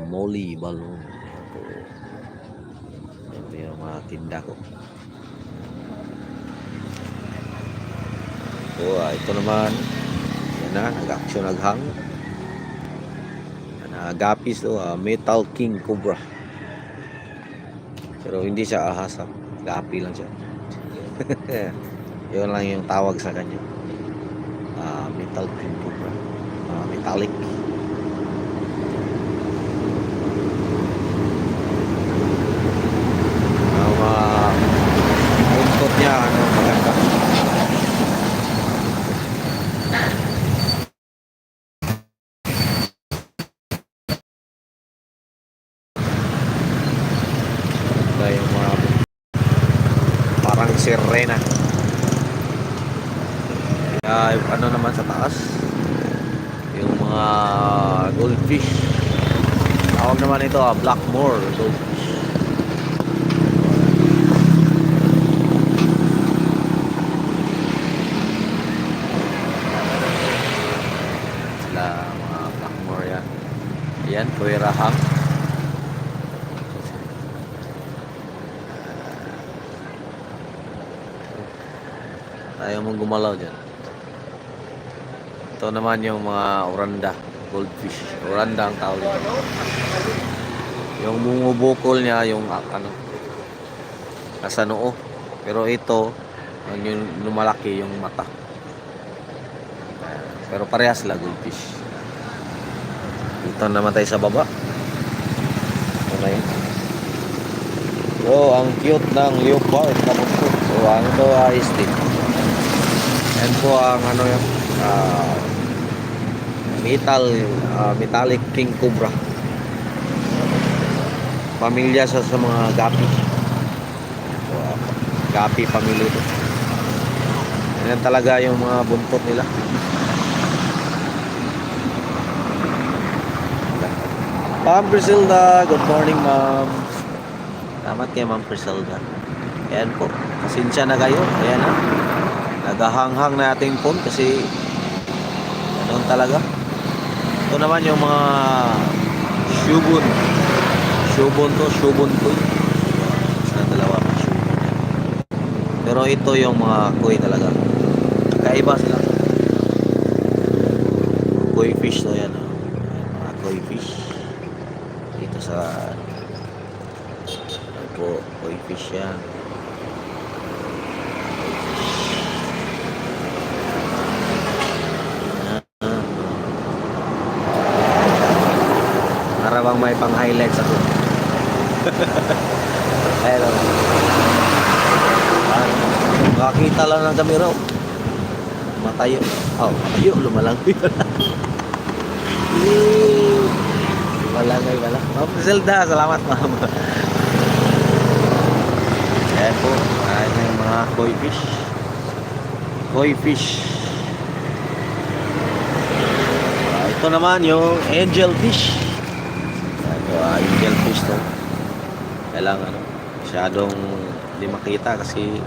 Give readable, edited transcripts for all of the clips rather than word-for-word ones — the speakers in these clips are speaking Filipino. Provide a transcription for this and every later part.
Molly Balloon. Ito yung mga tinda ko. So, ito naman. Yan na, nag-action naghang. Gapis to, Metal King Cobra. Pero hindi siya ahas, gapi lang siya. Yun lang yung tawag sa kanya. Metal King Cobra. Metallic. Buntot niya, maganda. Yung mga parang sirena. Ano naman sa taas, yung mga goldfish, tawag naman ito Blackmore goldfish. Sila mga Blackmore yan. Ayan, Kuwerahang. Ayaw mong gumalaw dyan. Ito naman yung mga oranda, goldfish. Oranda ang tawag dito. Yung bumubukol niya, yung nasa noo. Pero ito, yung lumalaki yung mata. Pero parehas sila goldfish. Ito naman tayo sa baba. Ito na yun. So, ang cute ng leopard na buntot. So, ano to is din. Yan po ang yung metallic king cobra. Pamilya sa mga gapi. So, gapi pamilya ito. Yan talaga yung mga buntot nila. Ma'am Priscilla, good morning ma'am. Salamat kay Ma'am Priscilla. Ayan po, pasensya na kayo. Ayan na, nagahanghang na ating phone kasi ganoon talaga. Ito naman yung mga Shubon to. Sa dalawa Shubon. Pero ito yung mga koi talaga. Kaiba sila. Koi fish to yan. Mga koi fish. Dito sa koi fish yan. Bang may pang highlights ako. Hello. Makakita lang ng kami raw. Matayo. Matayo. Lumalangay pala. Lumalangay pala. Ma'am Zelda, salamat ma'am. Ayan po. Ayan yung mga koi fish. Koi fish. Ito naman yung angel fish. Angel fish to. Kailangan masyadong hindi makita kasi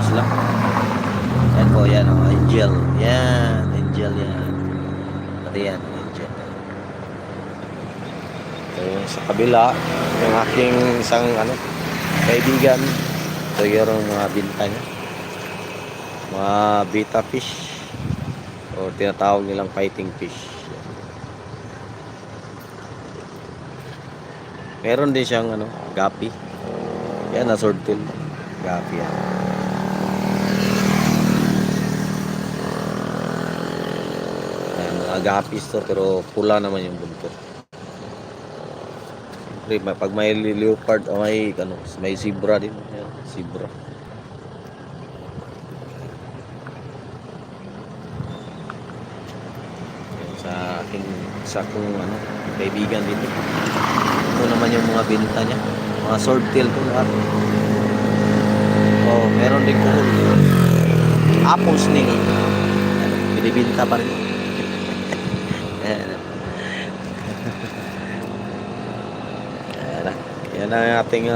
sila. Yan po, yan angel. Yan, angel yan. Pati yan, angel. So, yung sa kabila, yung aking isang kaibigan. Ito yung mga binta niya. Mga beta fish o tinatawag nilang fighting fish. Meron din siyang gapi. Yan na swordtail. Gapi yan. Ayan, mga gapis to pero pula naman yung buntot. Pag may leopard o may zebra din. Ayan, zebra. Ayan, sa akong kaibigan dito. Ito naman yung mga binta niya. Mga swordtail to lahat. Meron din kuhol. Apple snake. Binibinta pa rin. Yan ang ating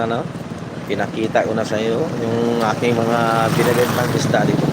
pinakita ko na sa iyo. Yung aking mga binibentang isda dito.